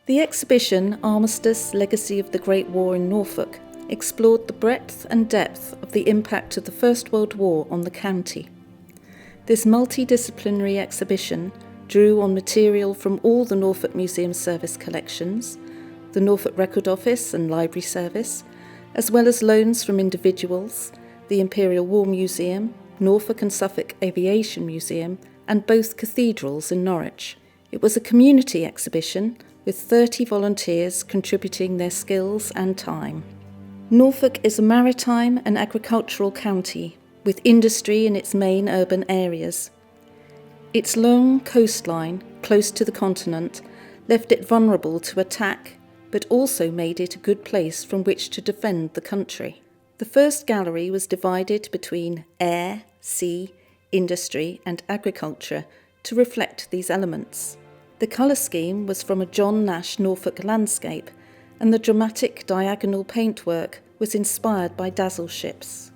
The exhibition, Armistice, Legacy of the Great War in Norfolk, explored the breadth and depth of the impact of the First World War on the county. This multidisciplinary exhibition drew on material from all the Norfolk Museums Service collections, the Norfolk Record Office and Library Service, as well as loans from individuals, the Imperial War Museum, Norfolk and Suffolk Aviation Museum, and both cathedrals in Norwich. It was a community exhibition with 30 volunteers contributing their skills and time. Norfolk is a maritime and agricultural county with industry in its main urban areas. Its long coastline, close to the continent, left it vulnerable to attack, but also made it a good place from which to defend the country. The first gallery was divided between air, sea, industry and agriculture to reflect these elements. The colour scheme was from a John Nash Norfolk landscape, and the dramatic diagonal paintwork was inspired by dazzle ships.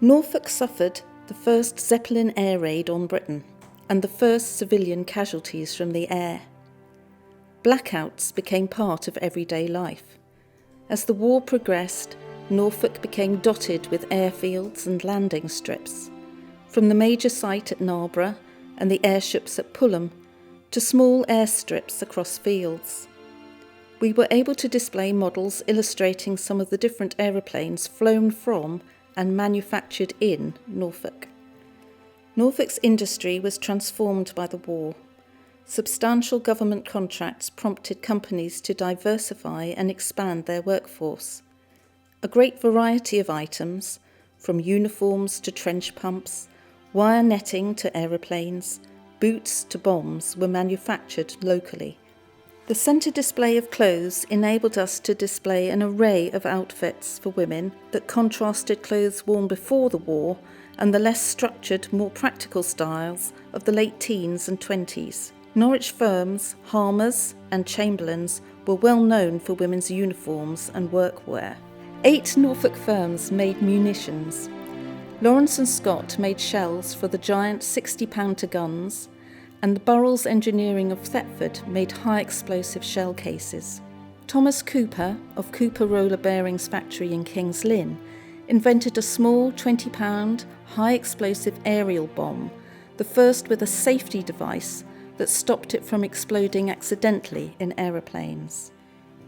Norfolk suffered the first Zeppelin air raid on Britain and the first civilian casualties from the air. Blackouts became part of everyday life. As the war progressed, Norfolk became dotted with airfields and landing strips, from the major site at Narborough and the airships at Pulham to small airstrips across fields. We were able to display models illustrating some of the different aeroplanes flown from and manufactured in Norfolk. Norfolk's industry was transformed by the war. Substantial government contracts prompted companies to diversify and expand their workforce. A great variety of items, from uniforms to trench pumps, wire netting to aeroplanes, boots to bombs, were manufactured locally. The centre display of clothes enabled us to display an array of outfits for women that contrasted clothes worn before the war and the less structured, more practical styles of the late teens and 20s. Norwich firms, Harmers and Chamberlains were well known for women's uniforms and workwear. 8 Norfolk firms made munitions. Lawrence and Scott made shells for the giant 60-pounder guns, and the Burrells Engineering of Thetford made high-explosive shell cases. Thomas Cooper, of Cooper Roller Bearings Factory in King's Lynn, invented a small 20-pound high-explosive aerial bomb, the first with a safety device that stopped it from exploding accidentally in aeroplanes.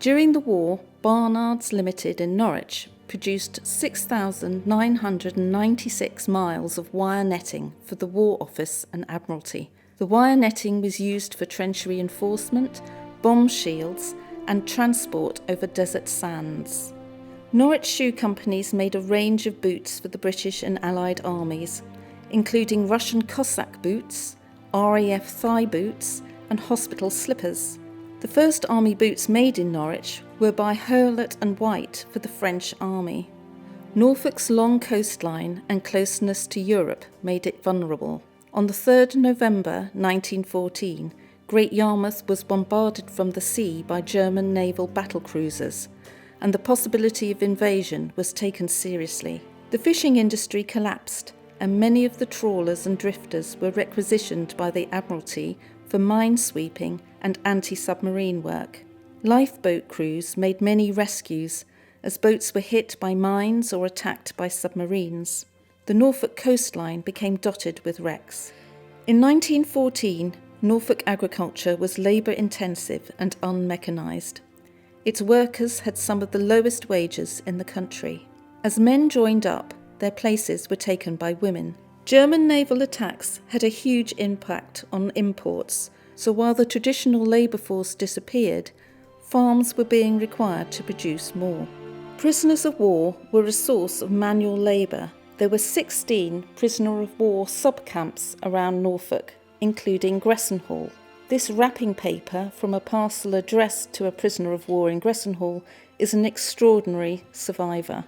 During the war, Barnards Limited in Norwich produced 6,996 miles of wire netting for the War Office and Admiralty. The wire netting was used for trench reinforcement, bomb shields, and transport over desert sands. Norwich shoe companies made a range of boots for the British and Allied armies, including Russian Cossack boots, RAF thigh boots, and hospital slippers. The first army boots made in Norwich were by Hurlett and White for the French army. Norfolk's long coastline and closeness to Europe made it vulnerable. On the 3rd November 1914, Great Yarmouth was bombarded from the sea by German naval battlecruisers, and the possibility of invasion was taken seriously. The fishing industry collapsed, and many of the trawlers and drifters were requisitioned by the Admiralty for minesweeping and anti-submarine work. Lifeboat crews made many rescues as boats were hit by mines or attacked by submarines. The Norfolk coastline became dotted with wrecks. In 1914, Norfolk agriculture was labour-intensive and unmechanised. Its workers had some of the lowest wages in the country. As men joined up, their places were taken by women. German naval attacks had a huge impact on imports, so while the traditional labour force disappeared, farms were being required to produce more. Prisoners of war were a source of manual labour. There were 16 prisoner of war sub-camps around Norfolk, including Gressenhall. This wrapping paper from a parcel addressed to a prisoner of war in Gressenhall is an extraordinary survivor.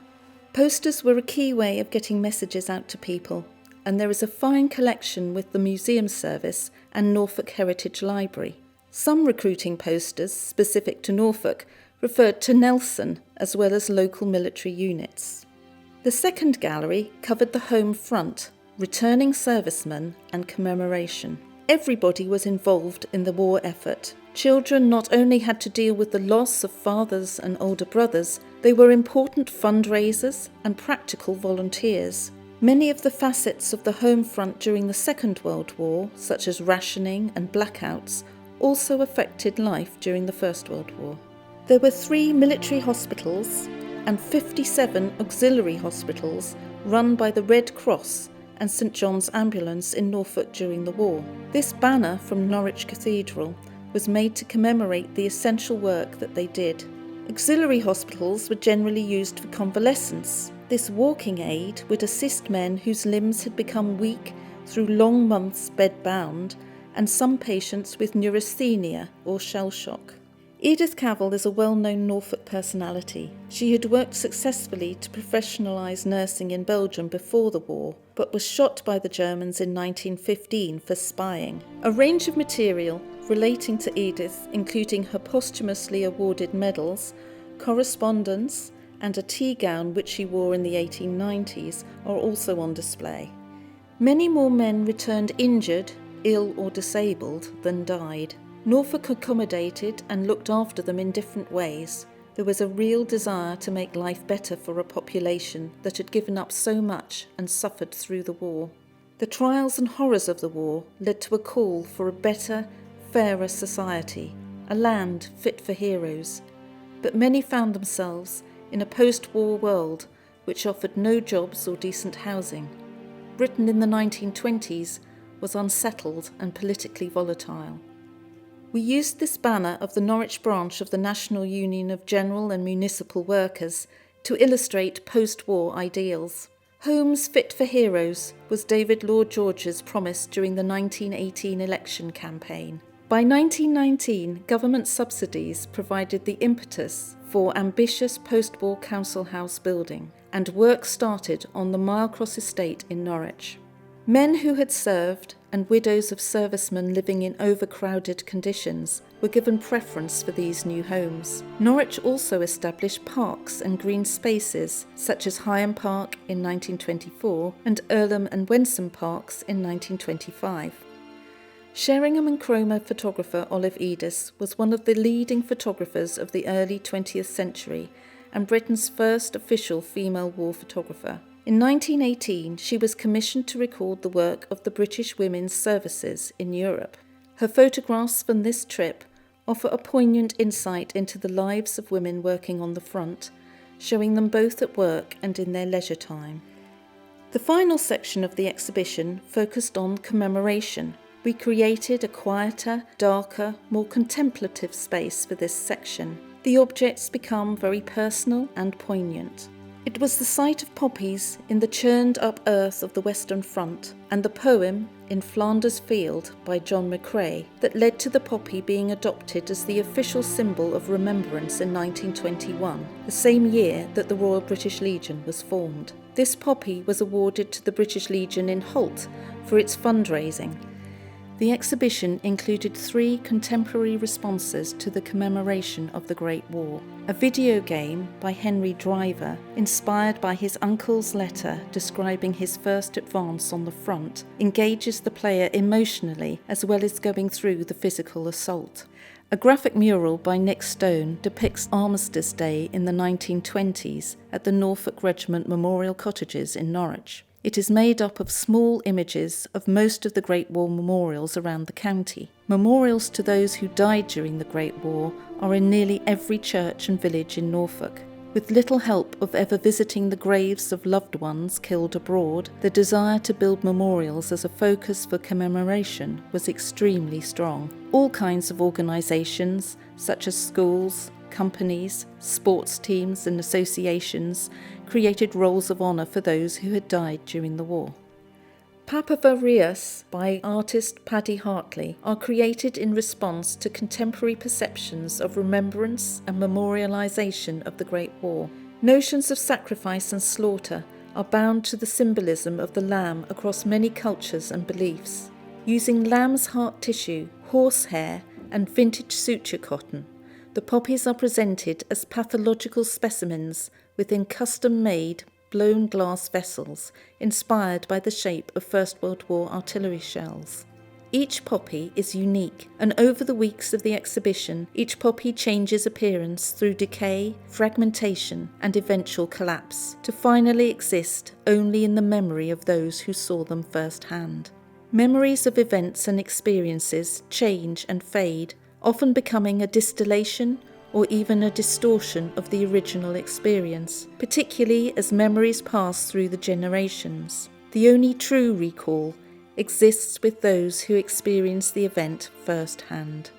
Posters were a key way of getting messages out to people, and there is a fine collection with the Museums Service and Norfolk Heritage Library. Some recruiting posters, specific to Norfolk, referred to Nelson as well as local military units. The second gallery covered the home front, returning servicemen and commemoration. everybody was involved in the war effort. Children not only had to deal with the loss of fathers and older brothers, they were important fundraisers and practical volunteers. Many of the facets of the home front during the Second World War, such as rationing and blackouts, also affected life during the First World War. There were 3 military hospitals and 57 auxiliary hospitals run by the Red Cross and St John's Ambulance in Norfolk during the war. This banner from Norwich Cathedral was made to commemorate the essential work that they did. Auxiliary hospitals were generally used for convalescence. This walking aid would assist men whose limbs had become weak through long months bedbound, and some patients with neurasthenia or shell shock. Edith Cavill is a well-known Norfolk personality. She had worked successfully to professionalise nursing in Belgium before the war, but was shot by the Germans in 1915 for spying. A range of material relating to Edith, including her posthumously awarded medals, correspondence, and a tea gown which she wore in the 1890s, are also on display. Many more men returned injured, ill or disabled than died. Norfolk accommodated and looked after them in different ways. There was a real desire to make life better for a population that had given up so much and suffered through the war. The trials and horrors of the war led to a call for a better, fairer society, a land fit for heroes. But many found themselves in a post-war world which offered no jobs or decent housing. Britain in the 1920s was unsettled and politically volatile. We used this banner of the Norwich branch of the National Union of General and Municipal Workers to illustrate post-war ideals. Homes fit for heroes was David Lord George's promise during the 1918 election campaign. By 1919, government subsidies provided the impetus for ambitious post-war council house building, and work started on the Milecross estate in Norwich. Men who had served and widows of servicemen living in overcrowded conditions were given preference for these new homes. Norwich also established parks and green spaces such as Higham Park in 1924 and Earlham and Wensum Parks in 1925. Sheringham and Cromer photographer Olive Edis was one of the leading photographers of the early 20th century and Britain's first official female war photographer. In 1918, she was commissioned to record the work of the British Women's Services in Europe. Her photographs from this trip offer a poignant insight into the lives of women working on the front, showing them both at work and in their leisure time. The final section of the exhibition focused on commemoration. We created a quieter, darker, more contemplative space for this section. The objects become very personal and poignant. It was the sight of poppies in the churned-up earth of the Western Front and the poem In Flanders Field by John McCrae that led to the poppy being adopted as the official symbol of remembrance in 1921, the same year that the Royal British Legion was formed. This poppy was awarded to the British Legion in Holt for its fundraising. The exhibition included 3 contemporary responses to the commemoration of the Great War. A video game by Henry Driver, inspired by his uncle's letter describing his first advance on the front, engages the player emotionally as well as going through the physical assault. A graphic mural by Nick Stone depicts Armistice Day in the 1920s at the Norfolk Regiment Memorial Cottages in Norwich. It is made up of small images of most of the Great War memorials around the county. Memorials to those who died during the Great War are in nearly every church and village in Norfolk. With little help of ever visiting the graves of loved ones killed abroad, the desire to build memorials as a focus for commemoration was extremely strong. All kinds of organisations, such as schools, companies, sports teams and associations, created rolls of honour for those who had died during the war. Papavarias by artist Paddy Hartley are created in response to contemporary perceptions of remembrance and memorialisation of the Great War. Notions of sacrifice and slaughter are bound to the symbolism of the lamb across many cultures and beliefs. Using lamb's heart tissue, horsehair and vintage suture cotton, the poppies are presented as pathological specimens within custom-made blown glass vessels inspired by the shape of First World War artillery shells. Each poppy is unique, and over the weeks of the exhibition, each poppy changes appearance through decay, fragmentation, and eventual collapse, to finally exist only in the memory of those who saw them firsthand. Memories of events and experiences change and fade, often becoming a distillation or even a distortion of the original experience, particularly as memories pass through the generations. The only true recall exists with those who experience the event firsthand.